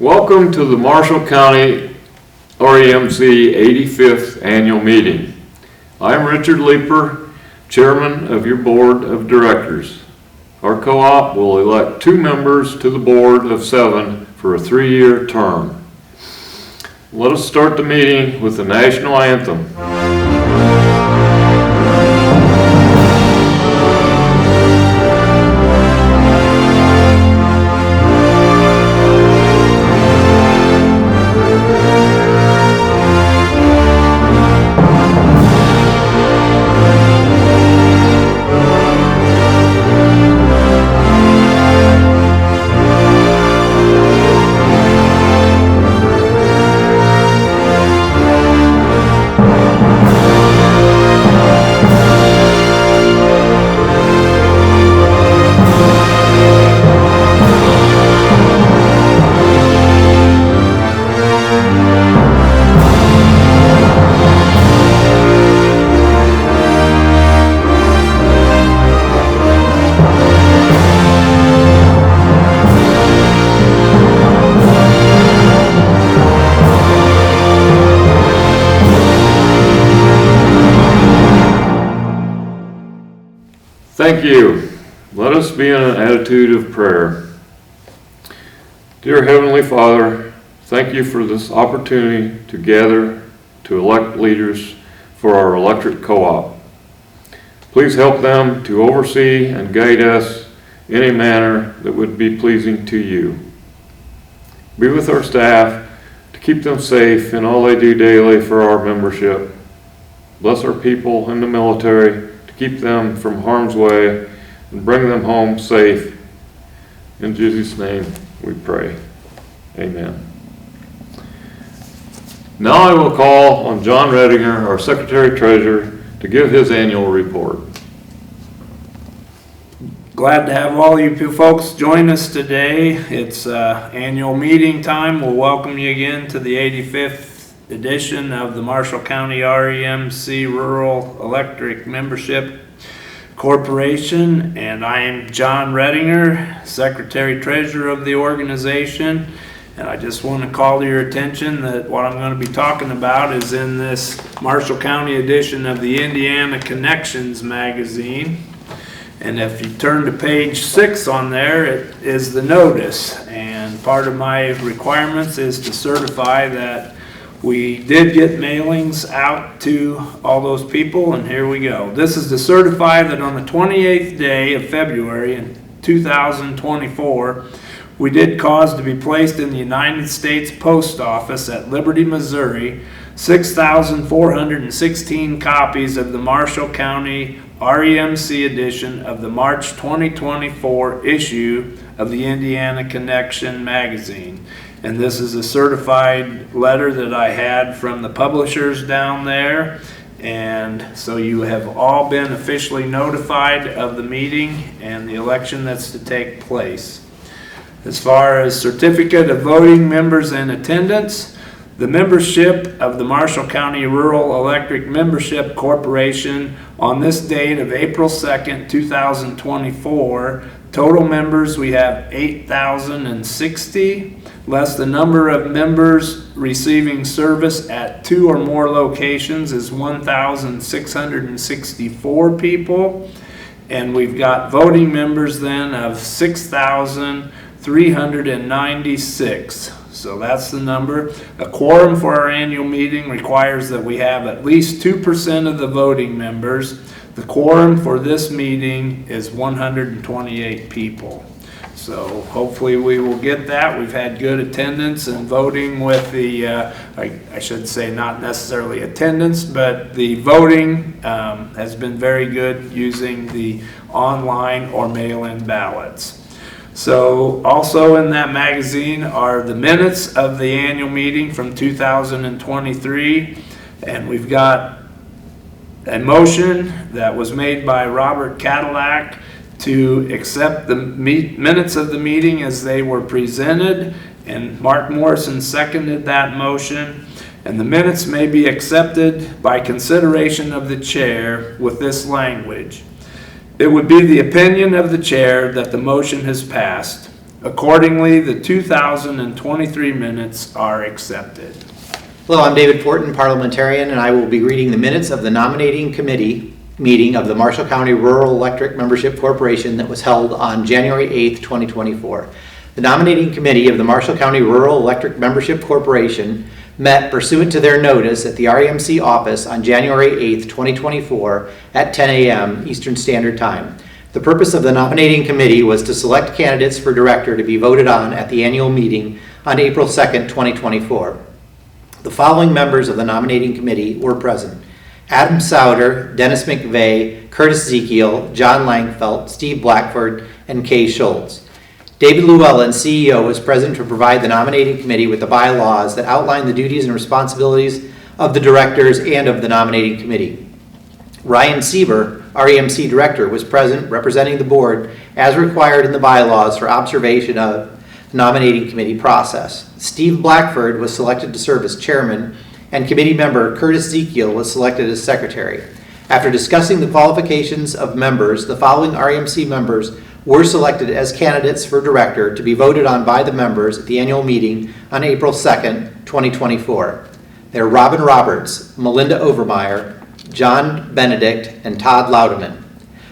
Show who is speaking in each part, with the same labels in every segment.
Speaker 1: Welcome to the Marshall County REMC 85th Annual Meeting. I'm Richard Leeper, Chairman of your Board of Directors. Our co-op will elect 2 members to the Board of 7 for a 3-year term. Let us start the meeting with the National Anthem. Thank you. Let us be in an attitude of prayer. Dear Heavenly Father, thank you for this opportunity to gather to elect leaders for our electric co-op. Please help them to oversee and guide us in a manner that would be pleasing to you. Be with our staff to keep them safe in all they do daily for our membership. Bless our people in the military, keep them from harm's way, and bring them home safe. In Jesus' name we pray. Amen. Now I will call on John Redinger, our Secretary-Treasurer, to give his annual report.
Speaker 2: Glad to have all you folks join us today. It's annual meeting time. We'll welcome you again to the 85th edition of the Marshall County REMC Rural Electric Membership Corporation, and I am John Redinger, Secretary Treasurer of the organization. And I just want to call to your attention that what I'm going to be talking about is in this Marshall County edition of the Indiana Connections magazine. And if you turn to page 6 on there, it is the notice, and part of my requirements is to certify that we did get mailings out to all those people, and here we go. This is to certify that on the 28th day of February in 2024, we did cause to be placed in the United States Post Office at Liberty, Missouri, 6,416 copies of the Marshall County REMC edition of the March 2024 issue of the Indiana Connection magazine. And this is a certified letter that I had from the publishers down there. And so you have all been officially notified of the meeting and the election that's to take place. As far as certificate of voting members and attendance, the membership of the Marshall County Rural Electric Membership Corporation on this date of April 2nd, 2024, total members we have 8,060, less the number of members receiving service at 2 or more locations is 1,664 people. And we've got voting members then of 6,396. So that's the number. A quorum for our annual meeting requires that we have at least 2% of the voting members. The quorum for this meeting is 128 people. So hopefully we will get that. We've had good attendance and voting with the, I should say not necessarily attendance, but the voting has been very good using the online or mail-in ballots. So also in that magazine are the minutes of the annual meeting from 2023, and we've got a motion that was made by Robert Cadillac to accept the minutes of the meeting as they were presented, and Mark Morrison seconded that motion. And the minutes may be accepted by consideration of the chair with this language: It would be the opinion of the chair that the motion has passed. Accordingly, the 2023 minutes are accepted.
Speaker 3: Hello, I'm David Fortin, parliamentarian, and I will be reading the minutes of the nominating committee meeting of the Marshall County Rural Electric Membership Corporation that was held on January 8th, 2024. The nominating committee of the Marshall County Rural Electric Membership Corporation met pursuant to their notice at the REMC office on January 8th, 2024 at 10 a.m. Eastern Standard Time. The purpose of the nominating committee was to select candidates for director to be voted on at the annual meeting on April 2nd, 2024. The following members of the nominating committee were present: Adam Souter, Dennis McVeigh, Curtis Ezekiel, John Langfelt, Steve Blackford, and Kay Schultz. David Llewellyn, CEO, was present to provide the nominating committee with the bylaws that outline the duties and responsibilities of the directors and of the nominating committee. Ryan Sieber, REMC director, was present representing the board as required in the bylaws for observation of the nominating committee process. Steve Blackford was selected to serve as chairman, and committee member Curtis Ezekiel was selected as secretary. After discussing the qualifications of members, the following REMC members were selected as candidates for director to be voted on by the members at the annual meeting on April 2nd, 2024. They're Robin Roberts, Melinda Overmeyer, John Benedict, and Todd Laudeman.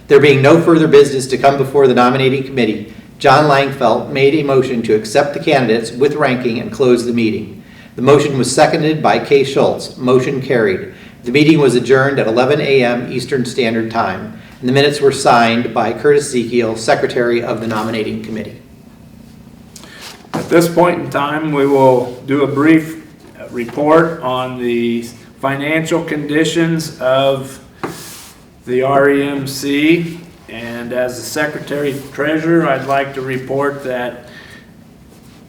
Speaker 3: There being no further business to come before the nominating committee, John Langfelt made a motion to accept the candidates with ranking and close the meeting. The motion was seconded by Kay Schultz. Motion carried. The meeting was adjourned at 11 a.m. Eastern Standard Time, and the minutes were signed by Curtis Ezekiel, secretary of the nominating committee.
Speaker 2: At this point in time, we will do a brief report on the financial conditions of the REMC. And as the Secretary Treasurer, I'd like to report that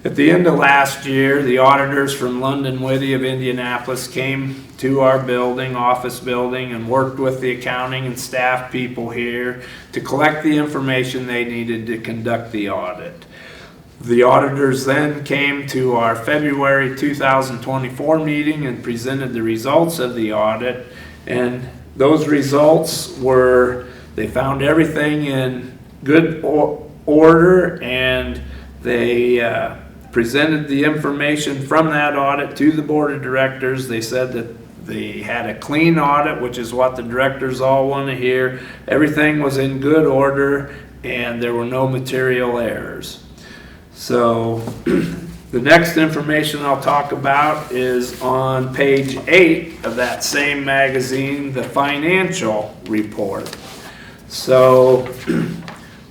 Speaker 2: at the end of last year, the auditors from London Witty of Indianapolis came to our building, office building, and worked with the accounting and staff people here to collect the information they needed to conduct the audit. The auditors then came to our February 2024 meeting and presented the results of the audit, and those results were, they found everything in good order, and they presented the information from that audit to the board of directors. They said that they had a clean audit, which is what the directors all want to hear. Everything was in good order and there were no material errors. So the next information I'll talk about is on page 8 of that same magazine, the financial report. So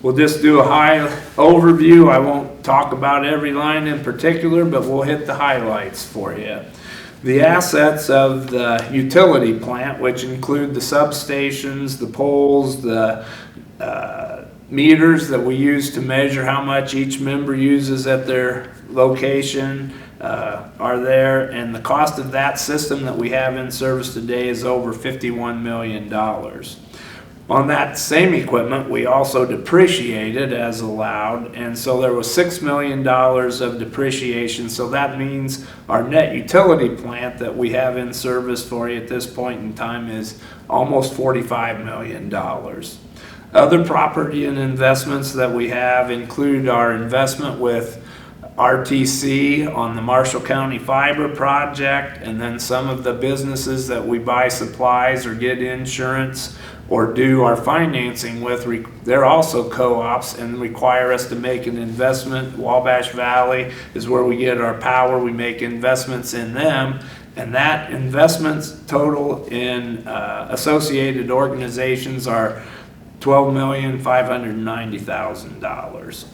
Speaker 2: we'll just do a high overview. I won't talk about every line in particular, but we'll hit the highlights for you. The assets of the utility plant, which include the substations, the poles, the meters that we use to measure how much each member uses at their location, are there, and the cost of that system that we have in service today is over $51 million. On that same equipment, we also depreciated as allowed, and so there was $6 million of depreciation. So that means our net utility plant that we have in service for you at this point in time is almost $45 million. Other property and investments that we have include our investment with RTC on the Marshall County Fiber project, and then some of the businesses that we buy supplies or get insurance or do our financing with, they're also co-ops and require us to make an investment. Wabash Valley is where we get our power. We make investments in them, and that investments total in associated organizations are $12,590,000.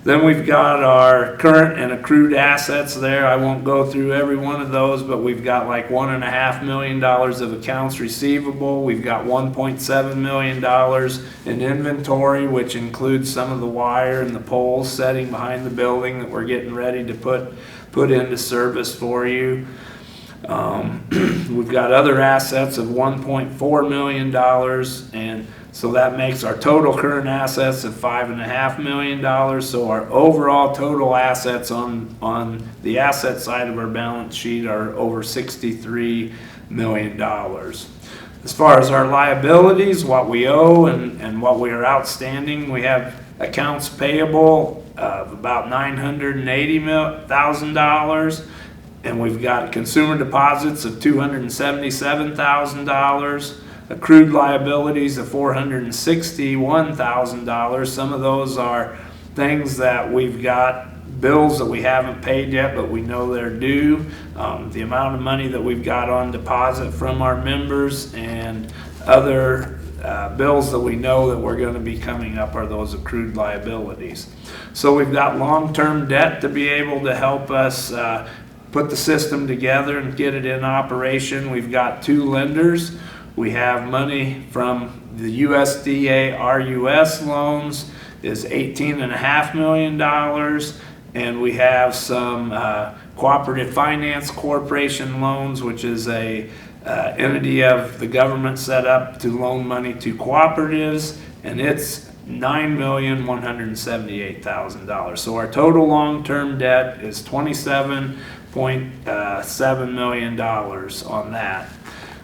Speaker 2: Then we've got our current and accrued assets there. I won't go through every one of those, but we've got like $1.5 million of accounts receivable. We've got $1.7 million in inventory, which includes some of the wire and the poles setting behind the building that we're getting ready to put into service for you. We've got other assets of $1.4 million, and so that makes our total current assets of $5.5 million. So our overall total assets on the asset side of our balance sheet are over $63 million. As far as our liabilities, what we owe and what we are outstanding, we have accounts payable of about $980,000. And we've got consumer deposits of $277,000, accrued liabilities of $461,000. Some of those are things that we've got, bills that we haven't paid yet, but we know they're due. The amount of money that we've got on deposit from our members and other bills that we know that we're going to be coming up are those accrued liabilities. So we've got long-term debt to be able to help us put the system together and get it in operation. We've got 2 lenders. We have money from the USDA RUS loans is $18.5 million, and we have some Cooperative Finance Corporation loans, which is a entity of the government set up to loan money to cooperatives, and it's $9,178,000. So our total long-term debt is $27.7 million on that.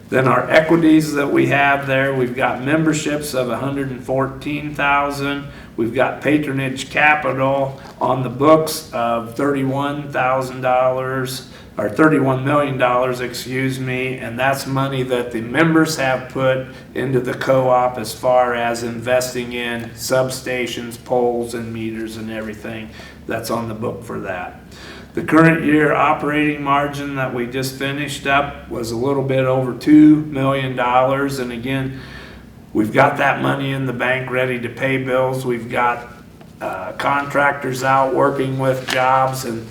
Speaker 2: Then our equities that we have there, we've got memberships of $114,000. We've got patronage capital on the books of $31,000 or $31 million, excuse me, and that's money that the members have put into the co-op as far as investing in substations, poles, and meters and everything that's on the book for that. The current year operating margin that we just finished up was a little bit over $2 million, and again, we've got that money in the bank ready to pay bills. We've got contractors out working with jobs, and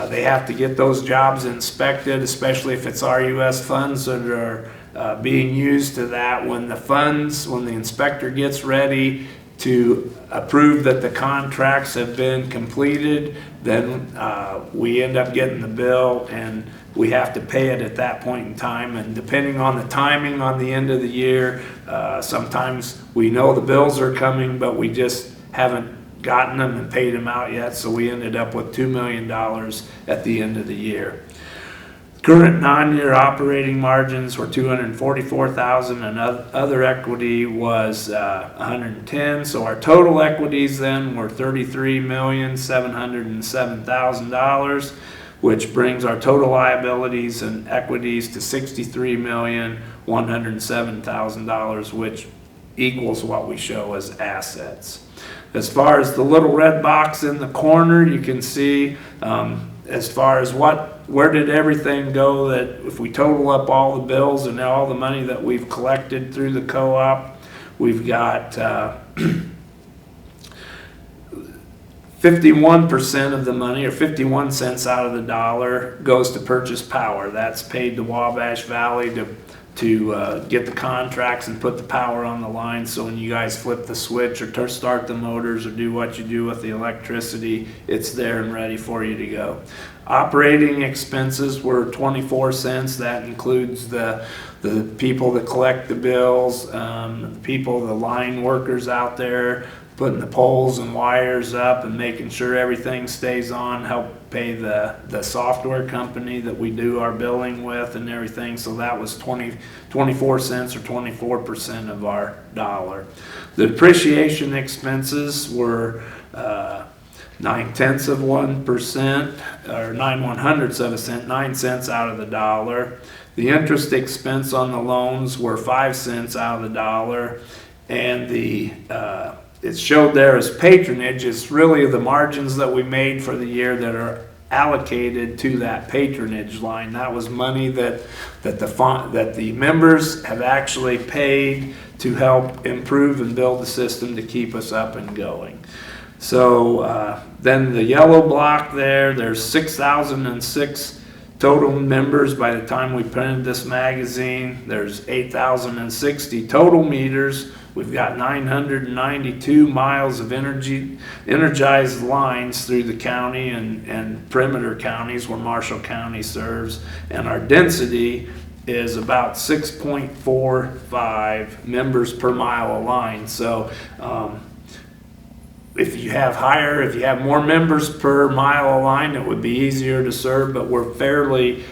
Speaker 2: they have to get those jobs inspected, especially if it's RUS funds that are being used to that. When the inspector gets ready to approve that the contracts have been completed, then we end up getting the bill and we have to pay it at that point in time. And depending on the timing on the end of the year, sometimes we know the bills are coming, but we just haven't gotten them and paid them out yet. So we ended up with $2 million at the end of the year. Current non-year operating margins were $244,000, and other equity was $110,000. So our total equities then were $33,707,000, which brings our total liabilities and equities to $63,107,000, which equals what we show as assets. As far as the little red box in the corner, you can see as far as where did everything go, that if we total up all the bills and all the money that we've collected through the co-op, we've got 51% of the money, or 51 cents out of the dollar, goes to purchase power. That's paid to Wabash Valley to get the contracts and put the power on the line, so when you guys flip the switch or start the motors or do what you do with the electricity, it's there and ready for you to go. Operating expenses were 24 cents. That includes the people that collect the bills, the line workers out there putting the poles and wires up and making sure everything stays on, help pay the software company that we do our billing with and everything. So that was 24 cents or 24% of our dollar. The depreciation expenses were 9/10 of 1%, or 9/100ths of a cent, 9 cents out of the dollar. The interest expense on the loans were 5 cents out of the dollar, and it's showed there as patronage. It's really the margins that we made for the year that are allocated to that patronage line. That was money that the members have actually paid to help improve and build the system to keep us up and going. So then the yellow block there's 6,006 total members by the time we printed this magazine. There's 8,060 total meters. We've got 992 miles of energized lines through the county and perimeter counties where Marshall County serves, and our density is about 6.45 members per mile of line. So if you have more members per mile of line, it would be easier to serve, but we're fairly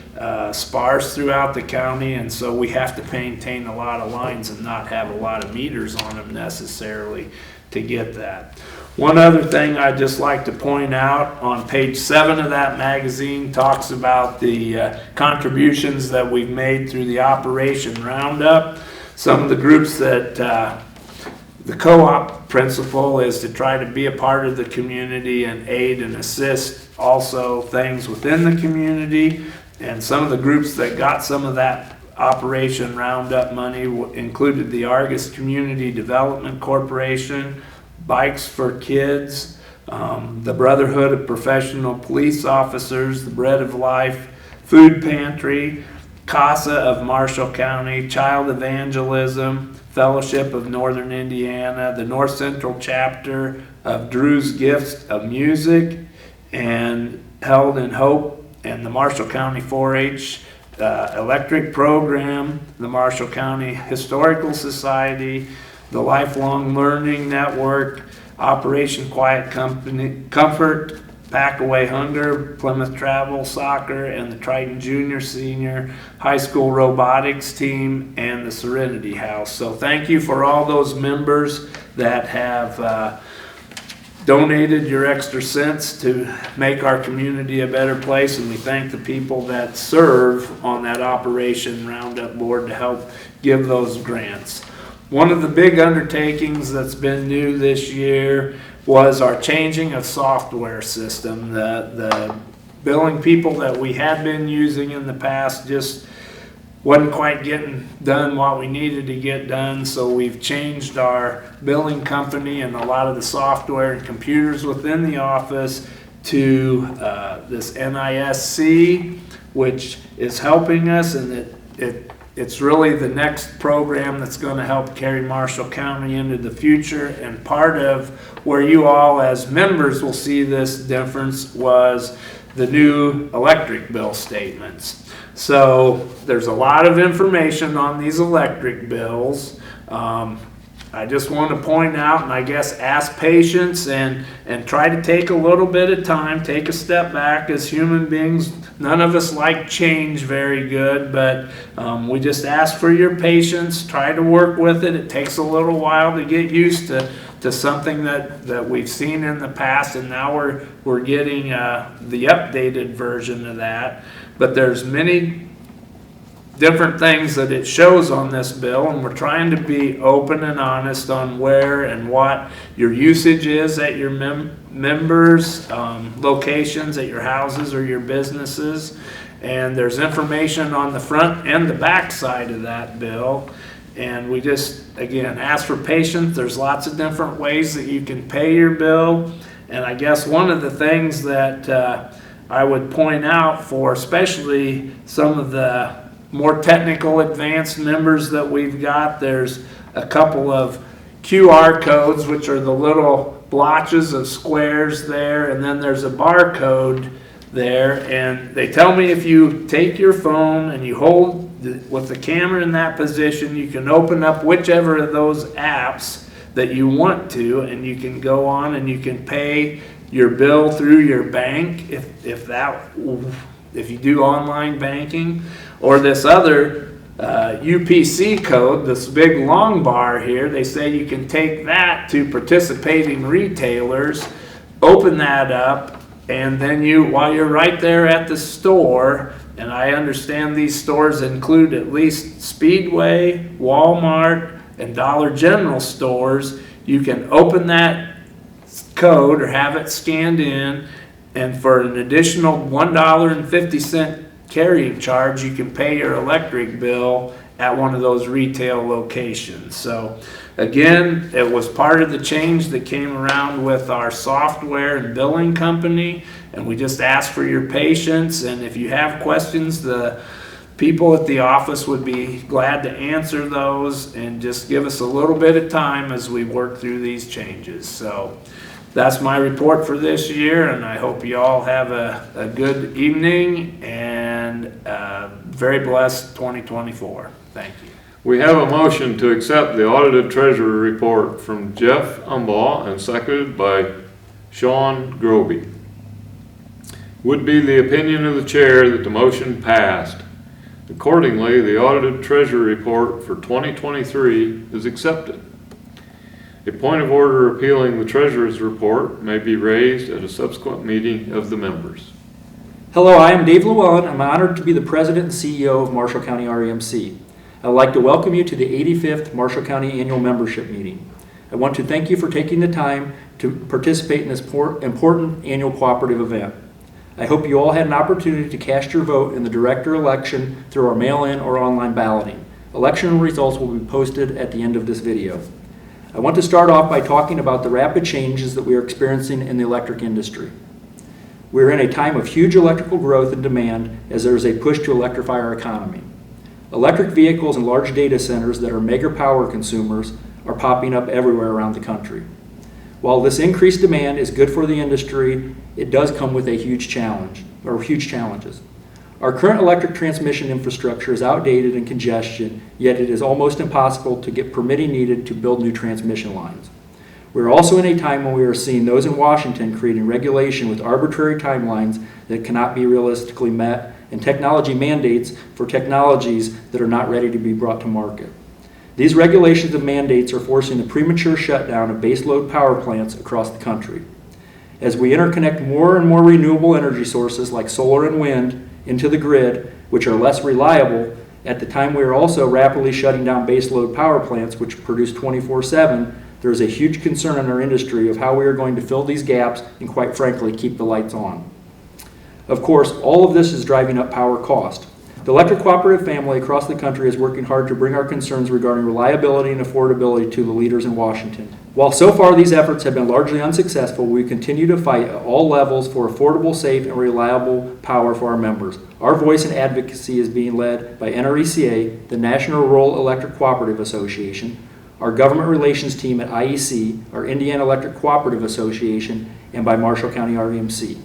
Speaker 2: sparse throughout the county, and so we have to maintain a lot of lines and not have a lot of meters on them necessarily to get that. One other thing I'd just like to point out, on page 7 of that magazine talks about the contributions that we've made through the Operation Roundup. Some of the groups that the co-op principle is to try to be a part of the community and aid and assist also things within the community. And some of the groups that got some of that Operation Roundup money included the Argus Community Development Corporation, Bikes for Kids, the Brotherhood of Professional Police Officers, the Bread of Life, Food Pantry, CASA of Marshall County, Child Evangelism, Fellowship of Northern Indiana, the North Central Chapter of Drew's Gifts of Music, and Held in Hope, and the Marshall County 4-H Electric Program, the Marshall County Historical Society, the Lifelong Learning Network, Operation Quiet Comfort, Pack Away Hunger, Plymouth Travel Soccer, and the Triton Junior Senior High School Robotics Team, and the Serenity House. So thank you for all those members that have donated your extra cents to make our community a better place, and we thank the people that serve on that Operation Roundup board to help give those grants. One of the big undertakings that's been new this year was our changing of software system. The billing people that we had been using in the past just wasn't quite getting done what we needed to get done, so we've changed our billing company and a lot of the software and computers within the office to this NISC, which is helping us, and it's really the next program that's going to help carry Marshall County into the future. And part of where you all as members will see this difference was the new electric bill statements. So there's a lot of information on these electric bills. I just want to point out, and I guess ask patience and try to take a little bit of time, take a step back. As human beings, none of us like change very good, but we just ask for your patience, try to work with it. It takes a little while to get used to something that we've seen in the past, and now we're getting the updated version of that. But there's many different things that it shows on this bill, and we're trying to be open and honest on where and what your usage is at your members' locations, at your houses or your businesses. And there's information on the front and the back side of that bill. And we just, again, ask for patience. There's lots of different ways that you can pay your bill. And I guess one of the things that I would point out for especially some of the more technical advanced members that we've got, there's a couple of QR codes, which are the little blotches of squares there, and then there's a barcode there, and they tell me if you take your phone and you hold with the camera in that position, you can open up whichever of those apps that you want to, and you can go on and you can pay your bill through your bank if you do online banking, or this other UPC code, this big long bar here. They say you can take that to participating retailers, open that up, and then while you're right there at the store, and I understand these stores include at least Speedway, Walmart, and Dollar General stores, you can open that code or have it scanned in, and for an additional $1.50 carrying charge, you can pay your electric bill at one of those retail locations. So again, it was part of the change that came around with our software and billing company, and we just ask for your patience. And if you have questions, the people at the office would be glad to answer those, and just give us a little bit of time as we work through these changes. So that's my report for this year, and I hope you all have a good evening and very blessed 2024. Thank you.
Speaker 1: We have a motion to accept the audited treasury report from Jeff Umbaugh and seconded by Sean Groby. Would be the opinion of the chair that the motion passed. Accordingly, the audited treasury report for 2023 is accepted. A point of order appealing the treasurer's report may be raised at a subsequent meeting of the members.
Speaker 4: Hello, I am Dave Llewellyn. I'm honored to be the president and CEO of Marshall County REMC. I'd like to welcome you to the 85th Marshall County Annual Membership Meeting. I want to thank you for taking the time to participate in this important annual cooperative event. I hope you all had an opportunity to cast your vote in the director election through our mail-in or online balloting. Election results will be posted at the end of this video. I want to start off by talking about the rapid changes that we are experiencing in the electric industry. We're in a time of huge electrical growth and demand as there is a push to electrify our economy. Electric vehicles and large data centers that are mega power consumers are popping up everywhere around the country. While this increased demand is good for the industry, it does come with a huge challenges. Our current electric transmission infrastructure is outdated and congestion, yet it is almost impossible to get permitting needed to build new transmission lines. We're also in a time when we are seeing those in Washington creating regulation with arbitrary timelines that cannot be realistically met and technology mandates for technologies that are not ready to be brought to market. These regulations and mandates are forcing the premature shutdown of baseload power plants across the country. As we interconnect more and more renewable energy sources like solar and wind into the grid, which are less reliable, at the time we are also rapidly shutting down baseload power plants which produce 24/7, there is a huge concern in our industry of how we are going to fill these gaps and, quite frankly, keep the lights on. Of course, all of this is driving up power cost. The electric cooperative family across the country is working hard to bring our concerns regarding reliability and affordability to the leaders in Washington. While so far these efforts have been largely unsuccessful, we continue to fight at all levels for affordable, safe, and reliable power for our members. Our voice and advocacy is being led by NRECA, the National Rural Electric Cooperative Association, our government relations team at IEC, our Indiana Electric Cooperative Association, and by Marshall County REMC.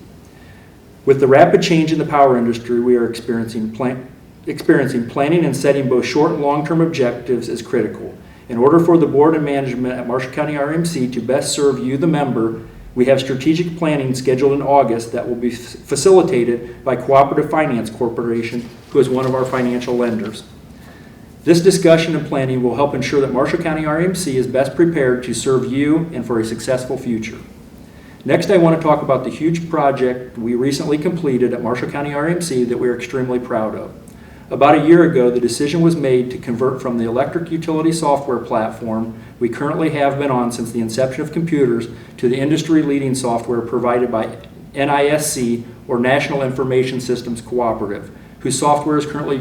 Speaker 4: With the rapid change in the power industry we are experiencing, planning and setting both short and long-term objectives is critical. In order for the board and management at Marshall County REMC to best serve you, the member, we have strategic planning scheduled in August that will be facilitated by Cooperative Finance Corporation, who is one of our financial lenders. This discussion and planning will help ensure that Marshall County REMC is best prepared to serve you and for a successful future. Next, I want to talk about the huge project we recently completed at Marshall County REMC that we are extremely proud of. About a year ago, the decision was made to convert from the electric utility software platform we currently have been on since the inception of computers to the industry-leading software provided by NISC, or National Information Systems Cooperative, whose software is currently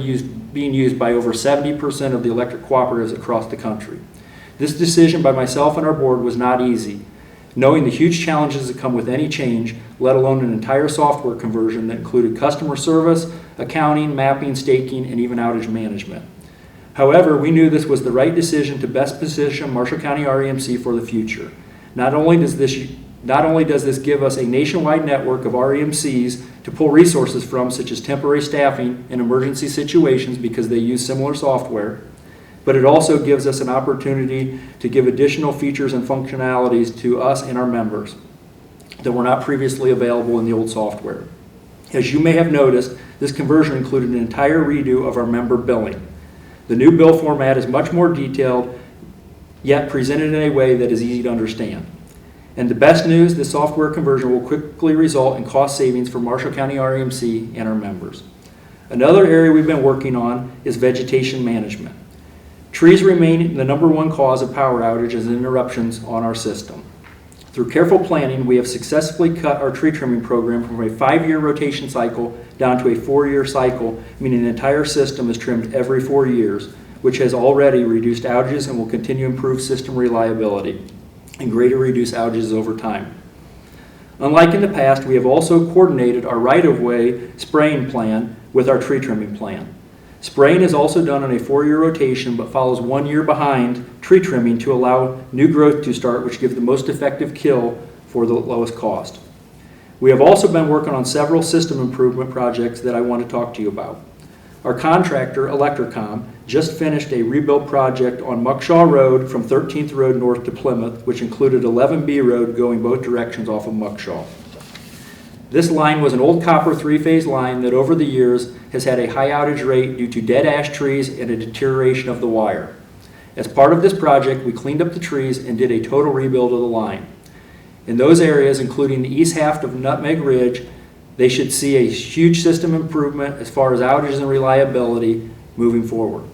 Speaker 4: being used by over 70% of the electric cooperatives across the country. This decision by myself and our board was not easy, knowing the huge challenges that come with any change, let alone an entire software conversion that included customer service, accounting, mapping, staking, and even outage management. However, we knew this was the right decision to best position Marshall County REMC for the future. Not only does this give us a nationwide network of REMCs to pull resources from, such as temporary staffing in emergency situations because they use similar software, but it also gives us an opportunity to give additional features and functionalities to us and our members that were not previously available in the old software. As you may have noticed, this conversion included an entire redo of our member billing. The new bill format is much more detailed, yet presented in a way that is easy to understand. And the best news, the software conversion will quickly result in cost savings for Marshall County REMC and our members. Another area we've been working on is vegetation management. Trees remain the #1 cause of power outages and interruptions on our system. Through careful planning, we have successfully cut our tree trimming program from a 5-year rotation cycle down to a 4-year cycle, meaning the entire system is trimmed every 4 years, which has already reduced outages and will continue to improve system reliability and greatly reduce outages over time. Unlike in the past, we have also coordinated our right-of-way spraying plan with our tree trimming plan. Spraying is also done on a 4-year rotation but follows 1 year behind tree trimming to allow new growth to start, which gives the most effective kill for the lowest cost. We have also been working on several system improvement projects that I want to talk to you about. Our contractor, Electricom, just finished a rebuild project on Muckshaw Road from 13th Road north to Plymouth, which included 11B Road going both directions off of Muckshaw. This line was an old copper 3-phase line that over the years has had a high outage rate due to dead ash trees and a deterioration of the wire. As part of this project, we cleaned up the trees and did a total rebuild of the line. In those areas, including the east half of Nutmeg Ridge, they should see a huge system improvement as far as outages and reliability moving forward.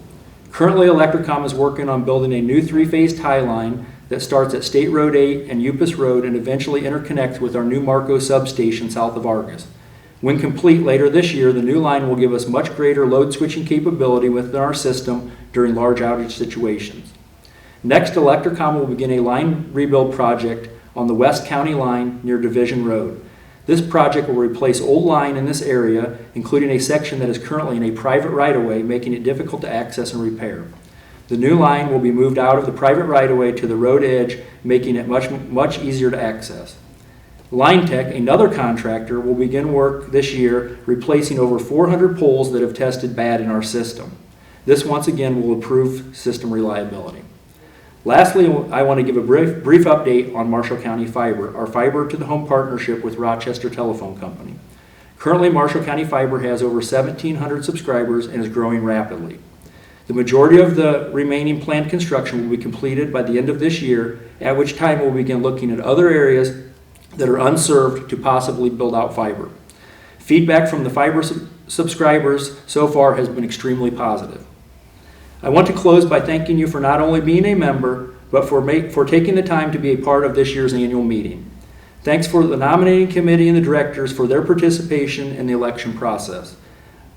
Speaker 4: Currently, Electricom is working on building a new three-phase tie line that starts at State Road 8 and Upas Road and eventually interconnects with our new Marco substation south of Argus. When complete later this year, the new line will give us much greater load switching capability within our system during large outage situations. Next, Electricom will begin a line rebuild project on the West County line near Division Road. This project will replace old line in this area, including a section that is currently in a private right-of-way, making it difficult to access and repair. The new line will be moved out of the private right-of-way to the road edge, making it much easier to access. LineTech, another contractor, will begin work this year replacing over 400 poles that have tested bad in our system. This once again will improve system reliability. Lastly, I want to give a brief update on Marshall County Fiber, our fiber to the home partnership with Rochester Telephone Company. Currently, Marshall County Fiber has over 1,700 subscribers and is growing rapidly. The majority of the remaining planned construction will be completed by the end of this year, at which time we'll begin looking at other areas that are unserved to possibly build out fiber. Feedback from the fiber subscribers so far has been extremely positive. I want to close by thanking you for not only being a member, but for taking the time to be a part of this year's annual meeting. Thanks for the nominating committee and the directors for their participation in the election process.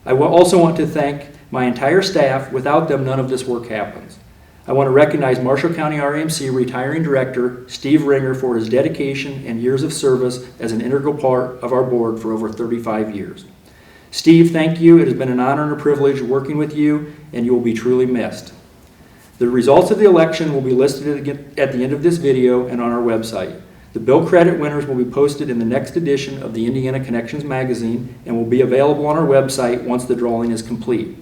Speaker 4: I will also want to thank my entire staff. Without them, none of this work happens. I want to recognize Marshall County REMC retiring director Steve Ringer for his dedication and years of service as an integral part of our board for over 35 years. Steve, thank you. It has been an honor and a privilege working with you, and you will be truly missed. The results of the election will be listed at the end of this video and on our website. The bill credit winners will be posted in the next edition of the Indiana Connections magazine and will be available on our website once the drawing is complete.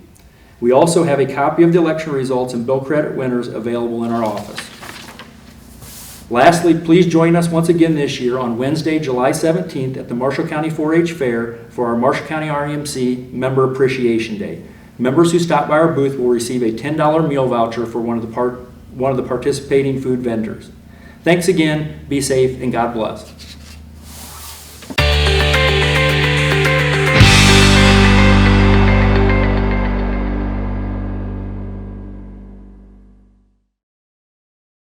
Speaker 4: We also have a copy of the election results and bill credit winners available in our office. Lastly, please join us once again this year on Wednesday, July 17th at the Marshall County 4-H Fair for our Marshall County REMC Member Appreciation Day. Members who stop by our booth will receive a $10 meal voucher for one of the participating food vendors. Thanks again, be safe, and God bless.